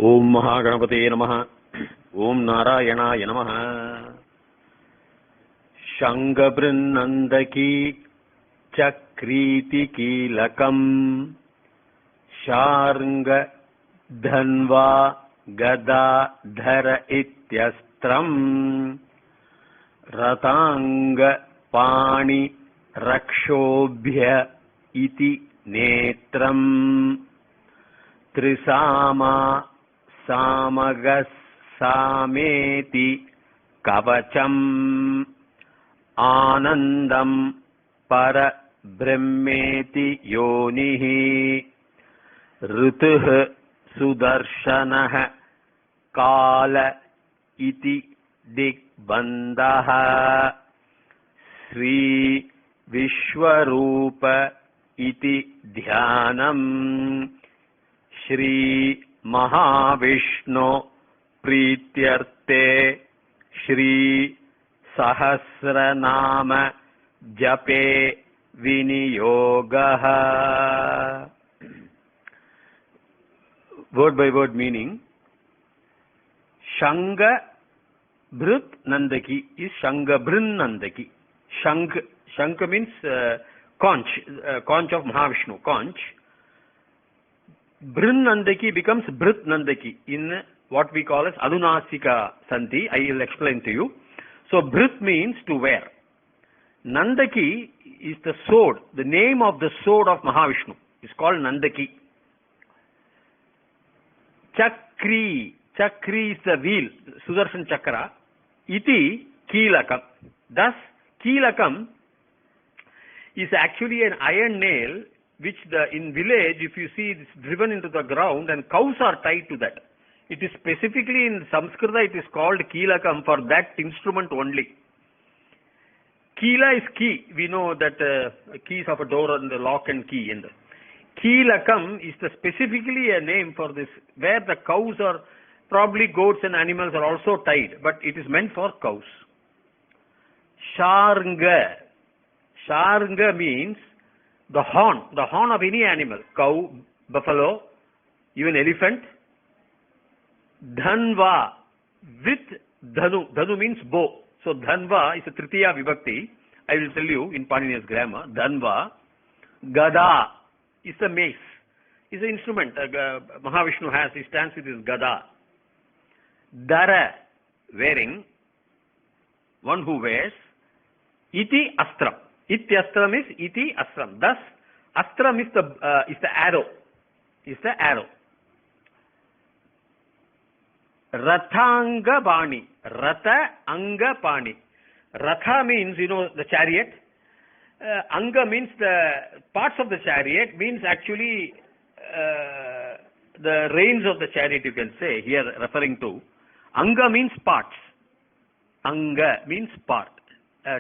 ओम महागणपते नमः। ओम नारायणाय नमः। शंगबृन्नंदकी चक्रीति कीलकम् शार्ंग धन्वा गदाधर इत्यस्त्रम् रतांग पाणि रक्षोभ्य इति नेत्रम् त्रिसामा सामगस्सामेति कवचम् आनन्दं परब्रह्मेति योनिः ऋतुः सुदर्शनः काल इति दिग्बन्धः श्री विश्वरूप इति ध्यानम् श्री महाविष्णु प्रीत्यर्थे श्री सहस्रनाम जपे विनियोगः. Word by word meaning. Shanga Bhrut Nandaki is Shanga Brin Nandaki. Shank means conch, conch of Mahavishnu, conch. Brin Nandaki becomes Brit Nandaki in what we call as Adunasika Santi. I will explain to you. So Brit means to wear. Nandaki is the sword. The name of the sword of Mahavishnu is called Nandaki. Chakri. Chakri is the wheel, Sudarshan Chakra. Iti Keelakam. Thus, Keelakam is actually an iron nail which in village, if you see, it's driven into the ground and cows are tied to that. It is specifically in Samskrita, it is called Keelakam for that instrument only. Keela is key. We know that keys of a door and the lock and key. And Keelakam is specifically a name for this, where the cows are, probably goats and animals are also tied, but it is meant for cows. Sharnga. Sharnga means the horn of any animal, cow, buffalo, even elephant. Dhanva, with dhanu. Dhanu means bow. So dhanva is a tritiya vibhakti. I will tell you in Panini's grammar. Dhanva. Gada is a mace. Is an instrument. Mahavishnu has. He stands with his gada. Dara, wearing. One who wears. Iti astram. Ityastram is iti astram. Thus, astram is the arrow. Is the arrow. Rathanga Bani. Ratha Anga Pani. Ratha means, the chariot. Anga means the parts of the chariot, means actually the reins of the chariot, you can say, here referring to. Anga means parts. Anga means part.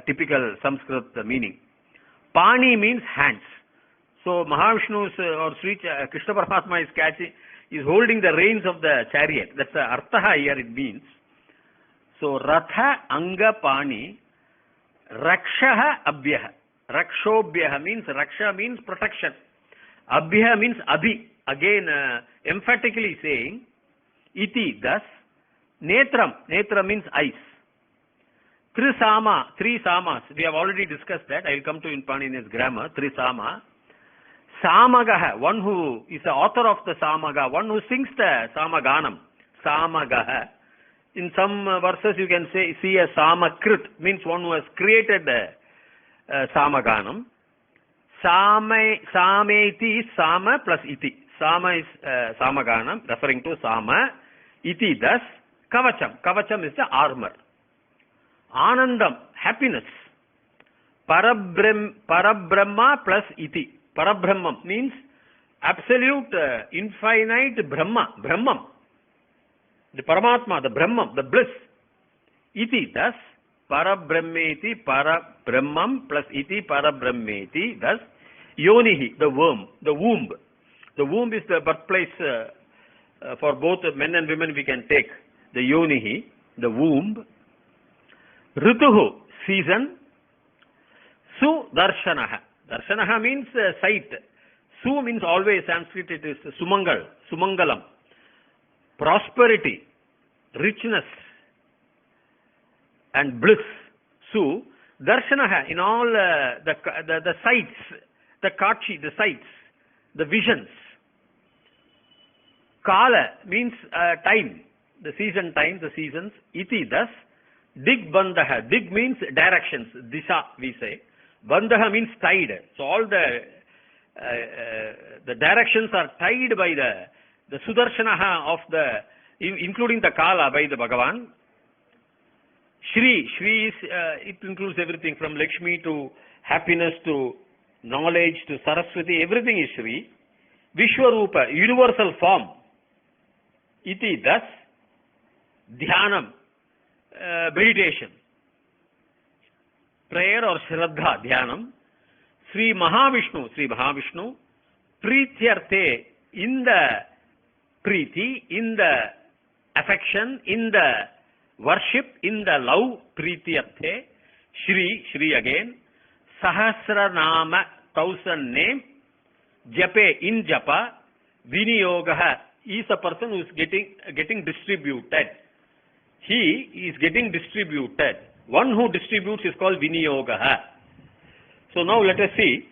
Typical Sanskrit meaning. Pani means hands. So Mahavishnu's or Sri Krishna Paramatma is holding the reins of the chariot. That's the artha here it means. So Ratha Anga Pani Rakshaha Abhyaha. Rakshobhyaha means, Raksha means protection. Abhyaha means Abhi. Again emphatically saying, Iti, thus, Netram. Netram means eyes. Trisama, three samas. We have already discussed that. I will come to in Panini's grammar. Trisama. Samagaha, one who is the author of the Samaga, one who sings the Samaganam. Samagaha. In some verses you can see a Samakrit, means one who has created the Samaganam. Sameti is Sama plus Iti. Sama is Samaganam, referring to Sama. Iti, thus, Kavacham. Kavacham is the armor. Anandam, happiness. Parabrahma plus Iti. Parabrahmam means absolute, infinite Brahma. Brahmam. The Paramatma, the Brahmam, the bliss. Iti, thus, Parabrahmeti, Parabrahmam plus Iti, Parabrahmeti, thus, Yonihi, the worm, the womb. The womb is the birthplace for both men and women we can take. The Yonihi, the womb. Rituhu, season. Sudarshanaha. Darshanaha means sight. Su means always, Sanskrit it is Sumangal, Sumangalam. prosperity, richness, and bliss. So, darshanaha in all the sights, the kachi, the sights, the visions. Kala means time, the season time, the seasons. Iti thus. Dig bandaha. Dig means directions. Disha we say. Bandaha means tied. So all the directions are tied by the Sudarshanaha of including the Kala by the Bhagavan. Shri is, it includes everything from Lakshmi to happiness to knowledge to Saraswati. Everything is Shri. Vishwarupa, universal form. Iti thus. Dhyanam, meditation. Prayer or Shraddha, Dhyanam. Sri Mahavishnu, Preetyarthe, in the Preeti, in the affection, in the worship, in the love, Preetyarthe. Shri again. Sahasranama, 1000 name. Jape, in Japa. Viniyogaha is a person who is getting distributed. He is getting distributed. One who distributes is called Viniyogaha. So now let us see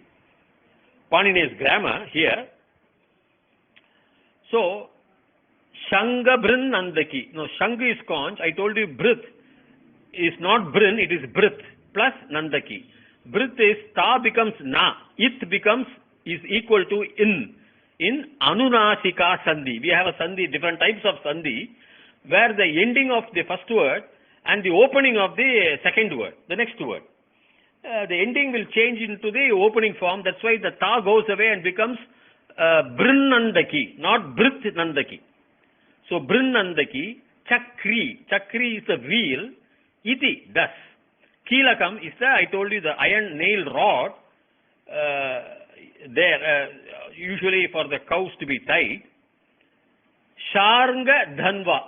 Panini's grammar here. So, Shanga Brin Nandaki. Now, Shanga is conch. I told you Brith is not Brin, it is Brith plus Nandaki. Brith is Ta becomes Na. It is equal to in. In Anunasika Sandhi. We have a Sandhi, different types of Sandhi, where the ending of the first word and the opening of the second word, the next word. The ending will change into the opening form. That's why the Ta goes away and becomes Brinnandaki, not Brith Nandaki. So Brinnandaki, Chakri. Chakri is the wheel. Iti, thus. Kilakam is I told you, the iron nail rod usually for the cows to be tied. Sharanga Dhanva.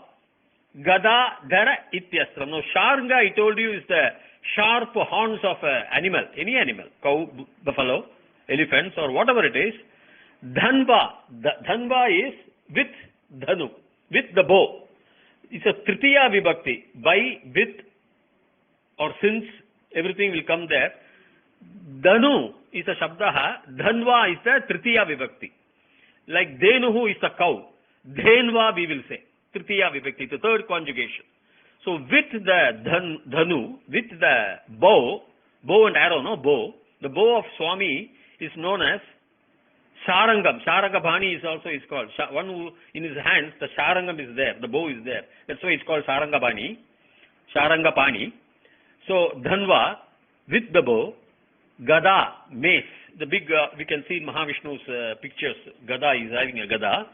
Gada Dhara Ityastram. Now, Sharanga, I told you, is the sharp horns of an animal, any animal, cow, buffalo, elephants, or whatever it is. Dhanva is with Dhanu, with the bow. It's a Tritiya Vibhakti. By, with, or since, everything will come there. Dhanu is a Shabdaha. Dhanva is the Tritiya Vibhakti. Like Denuhu is the cow. Dhenva we will say. Tritiya Vibhakti, the third conjugation. So with the Dhanu, with the bow and arrow, no bow, the bow of Swami is known as Sharangam. Sharangabhani is also called. One who in his hands, the Sharangam is there, the bow is there. That's why it's called Sharangabhani. Sharangapani. So Dhanva with the bow, Gada, mace. The big, we can see in Mahavishnu's pictures, Gada is having a Gada.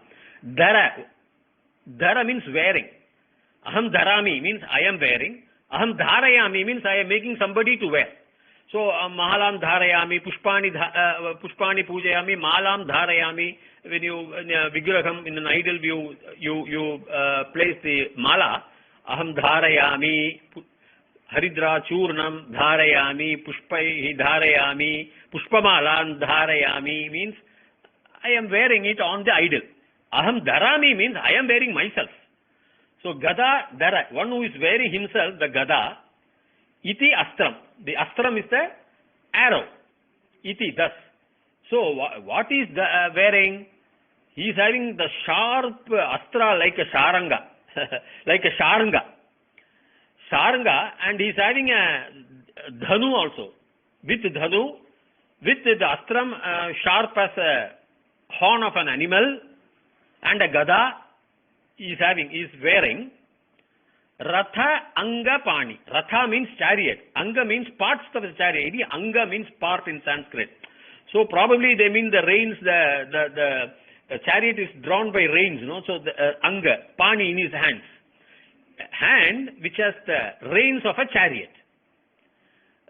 Dhara means wearing. Aham dharami means I am wearing. Aham dharayami means I am making somebody to wear. So mahalam dharayami, pushpani pujayami, malam dharayami. When you vigraham in an idol view, you place the mala. Aham dharayami, haridra churnam dharayami, pushpai dharayami, pushpamalan dharayami means I am wearing it on the idol. Aham dharami means I am wearing myself. So Gada, Dhara, one who is wearing himself, the Gada. Iti Astram. The Astram is the arrow. Iti, thus. So what is the wearing? He is having the sharp Astra like a Sharanga. Like a Sharanga. Sharanga, and he is having a Dhanu also. With Dhanu, with the Astram sharp as a horn of an animal, and a Gada is wearing. Ratha Anga Pani. Ratha means chariot. Anga means parts of the chariot. Anga means part in Sanskrit. So probably they mean the reins, the chariot is drawn by reins, no? So the Anga, Pani in his hands. Hand which has the reins of a chariot.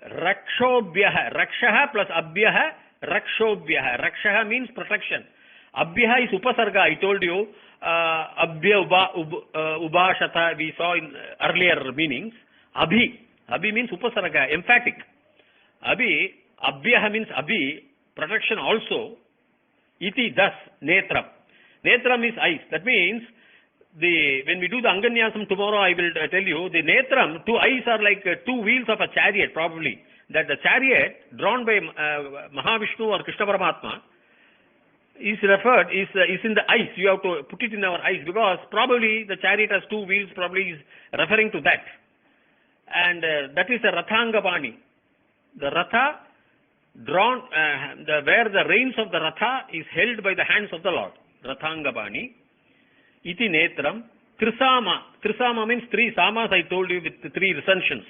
Rakshobhyaha. Rakshaha plus Abhyaha. Rakshobhyaha. Rakshaha means protection. Abhyaha is Upasarga, I told you. Abhya Ubashata, we saw in earlier meanings. Abhi means Upasarga, emphatic. Abhyaha means Abhi, protection also. Iti, thus, Netram. Netram is eyes. That means when we do the Anganyasam tomorrow, I will tell you, the Netram, two eyes are like two wheels of a chariot, probably. That the chariot drawn by Mahavishnu or Krishna Paramatma is in the eyes. You have to put it in our eyes, because probably the chariot has two wheels, probably is referring to that. And that is the Rathangabani. The Ratha drawn, where the reins of the Ratha is held by the hands of the Lord. Rathangabani. Iti Netram. Trisama. Trisama means three samas, I told you, with the three recensions.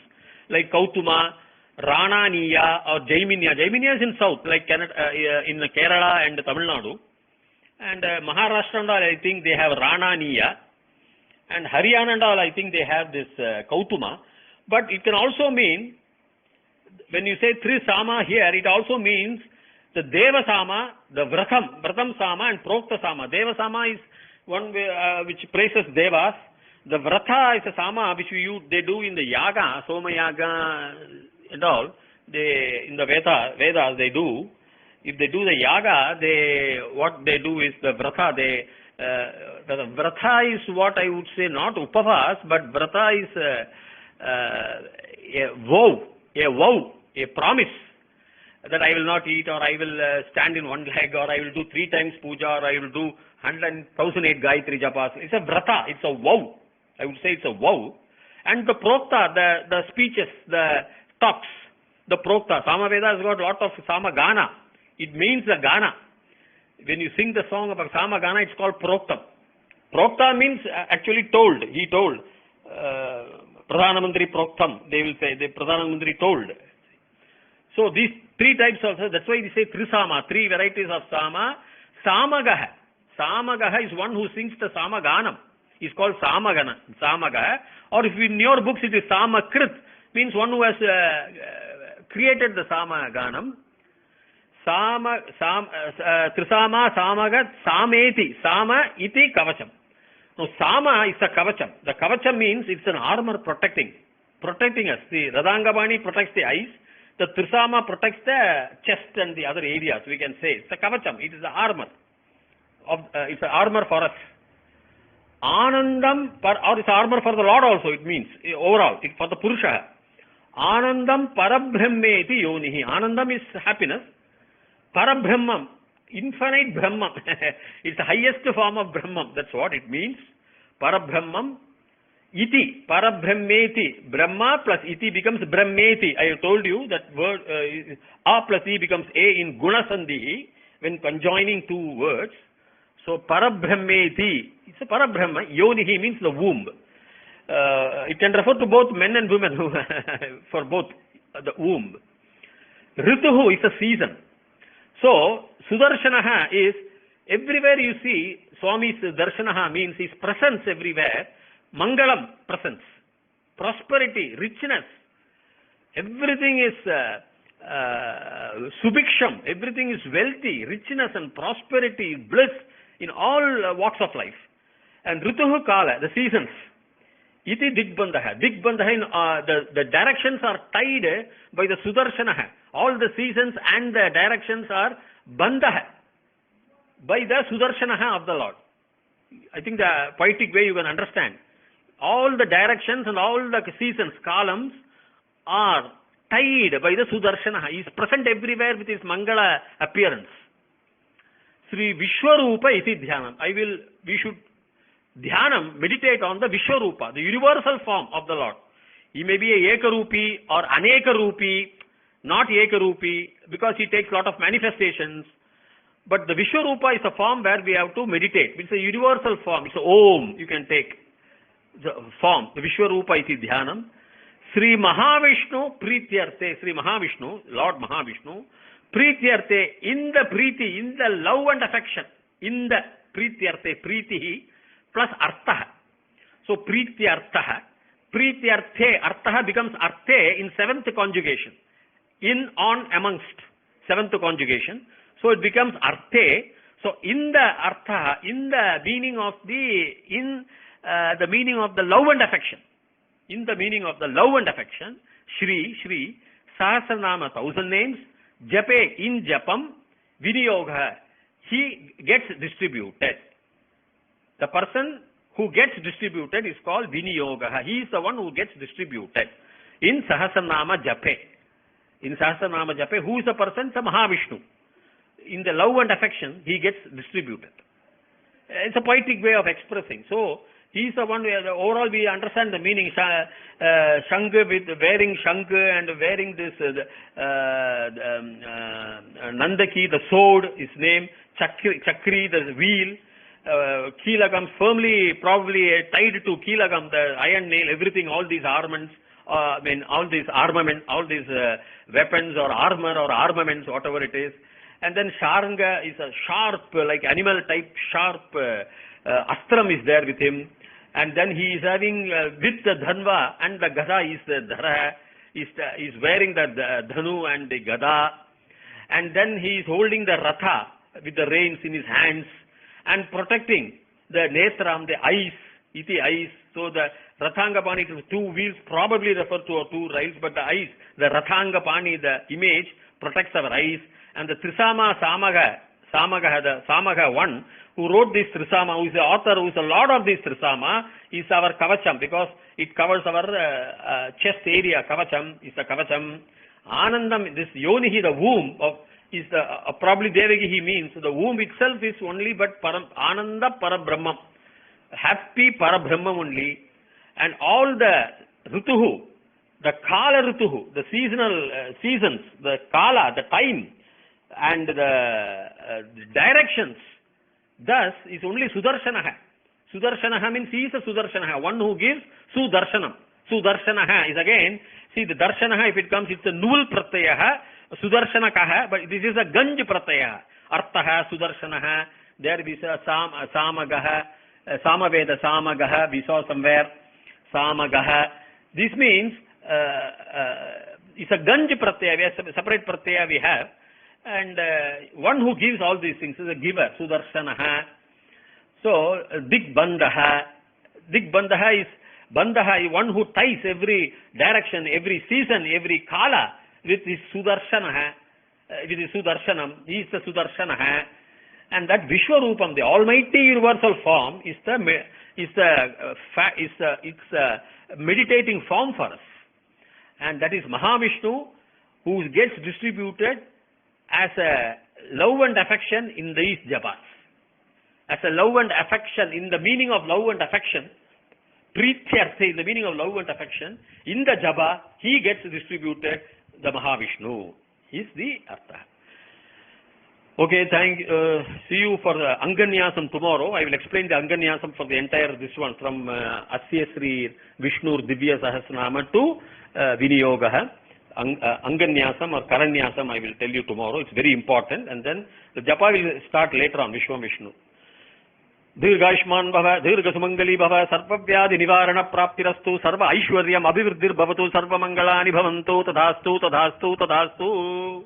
Like Kautuma, Rananiya or Jaiminya. Jaiminya is in south, like in Kerala and Tamil Nadu. And Maharashtra and all, I think they have Rananiya. And Haryana and all, I think they have this Kautuma. But it can also mean, when you say Trisama here, it also means the Deva Sama, the Vratam Sama and Prokta Sama. Deva Sama is one which praises Devas. The Vrata is a Sama which they do in the Yaga, Soma Yaga and all. In the Vedas they do. If they do the Yaga, what they do is the Vrata. The Vrata is what I would say, not Upavas, but Vrata is a vow, a promise that I will not eat, or I will stand in one leg, or I will do 3 times puja, or I will do 1,008 Gayatri Japas. It's a vrata, it's a vow. I would say it's a vow. And the prokta, the speeches, the talks, the prokta. Samaveda has got a lot of samagana. It means the gana. When you sing the song of a samagana, it's called prokta. Prokta means actually told. He told. Pradhana Mantri Proktam, they will say, the Pradhana Mantri told. So these 3 types also, that's why we say Trisama, 3 varieties of Sama. Samagaha. Samagaha is one who sings the Samaganam. It's called Samagaha. Or if in your books it is Samakrit, means one who has created the Samaganam. Trisama, Samagat, Sameti. Sama iti kavacham. Now, Sama is a kavacham. The kavacham means it's an armor protecting us. The Radhangabani protects the eyes. The Trisama protects the chest and the other areas, we can say. It's a kavacham. It is the armor. It's an armor for us. Anandam, or it's armor for the Lord also, it means, overall, for the Purusha. Anandam Parabrahmeti Yonihi. Anandam is happiness. Parabrahmam, infinite Brahman. It's the highest form of Brahman. That's what it means. Parabrahmam. Iti. Parabrahmeti. Brahma plus iti becomes Brahmeti. I have told you that word A plus E becomes A in Guna Sandhi when conjoining 2 words. So Parabrahmeti. It's a Parabrahma. Yonihi means the womb. It can refer to both men and women for both the womb. Rituhu is a season. So, Sudarshanaha is, everywhere you see, Swami's Darshanaha means his presence everywhere. Mangalam, presence. Prosperity, richness. Everything is subiksham. Everything is wealthy, richness and prosperity, bliss in all walks of life. And Rituhu Kala, the seasons. Iti Digbandha. Digbandha, the directions are tied by the Sudarshanaha. All the seasons and the directions are bandha by the Sudarshanaha of the Lord. I think the poetic way you can understand. All the directions and all the seasons, columns are tied by the Sudarshanaha. He is present everywhere with his Mangala appearance. Sri Vishwarupa iti Dhyanam. We should Dhyanam, meditate on the Vishwarupa, the universal form of the Lord. He may be a Ekarupi or Anekarupi, not Ekarupi, because he takes a lot of manifestations. But the Vishwarupa is a form where we have to meditate. It's a universal form. It's a Om, you can take the form. The Vishwarupa iti Dhyanam. Sri Mahavishnu Prityarte. Sri Mahavishnu, Lord Mahavishnu, Prityarte, in the Priti, in the love and affection. In the Prityarte, Pritihi plus Arthaha. So Prityarthaha. Prityarthe, Arthaha becomes Arthe in 7th conjugation. In, on, amongst, 7th conjugation. So it becomes Arthe. So in the Artha, in the meaning of the meaning of the love and affection. In the meaning of the love and affection, Shri, Sahasranama, 1000 names, Jape, in Japam, Viniyogha, he gets distributed. The person who gets distributed is called Viniyogaha. He is the one who gets distributed. In Sahasranama Jape. In Sahasranama Jape, who is the person? The Mahavishnu. In the love and affection, he gets distributed. It's a poetic way of expressing. So, he is the one where overall we understand the meaning. Shanga with wearing Shanga and wearing this Nandaki, the sword, his name. Chakri, the wheel. Keelagam, firmly probably tied to Keelagam, the iron nail, everything, all these armaments, all these armaments, all these weapons or armor or armaments, whatever it is. And then Sharanga is a sharp, like animal type, sharp astram is there with him. And then he is having with the Dhanva and the Gada is the Dhara, is wearing the Dhanu and the Gada. And then he is holding the Ratha with the reins in his hands and protecting the Netram, the eyes, iti eyes. So the Rathangapani, two wheels probably refer to two rails, but the eyes, the Rathangapani, the image protects our eyes. And the Trisama the Samaga one, who wrote this Trisama, who is the author, who is the lord of this Trisama, is our Kavacham, because it covers our chest area. Kavacham is the Kavacham. Anandam, this Yonihi, the womb of, is the, probably Devaki he means, the womb itself is only but Ananda Parabrahmam, happy Parabrahmam only. And all the Rutuhu, the Kala Rutuhu, the seasonal seasons, the Kala, the time, and the directions, thus is only Sudarshanaha. Sudarshanaha means he is a Sudarshanaha, one who gives Sudarshanam. Sudarshanaha is again, see the Darshanaha, if it comes, it's a Nul Pratyaha, Sudarshanakaha, but this is a Ganj Pratyaha. Artaha, Sudarshanaha, there is a Samagaha, Samaveda Samagaha, we saw somewhere, Samagaha. This means, it's a Ganj Pratyaya, we have separate Pratyaya we have. And one who gives all these things is a giver, Sudarshanaha. So, Digbandhaha. Digbandhaha is Bandhaha, one who ties every direction, every season, every kala with his Sudarshanaha, with his Sudarshanam. He is the Sudarshanaha. And that Vishwarupam, the almighty universal form, is the meditating form for us. And that is Mahavishnu, who gets distributed as a love and affection in these japas. As a love and affection, in the meaning of love and affection, Prityartha, in the meaning of love and affection, in the japa, he gets distributed, the Mahavishnu is the Artha. Okay, see you for the Anganyasam tomorrow. I will explain the Anganyasam for the entire this one, from Asya Sri Vishnu Divya Sahasranama to Viniyogaha. Anganyasam or Karanyasam I will tell you tomorrow. It's very important. And then the japa will start later on, Vishwa Vishnu. Dirghashman bhava, dirghasumangali bhava, sarvavyadi nivarana praptirastu, sarva aishwaryam abhivriddhir bhavatu, sarva mangalani bhavantu, tadhastu, tadhastu, tadhastu.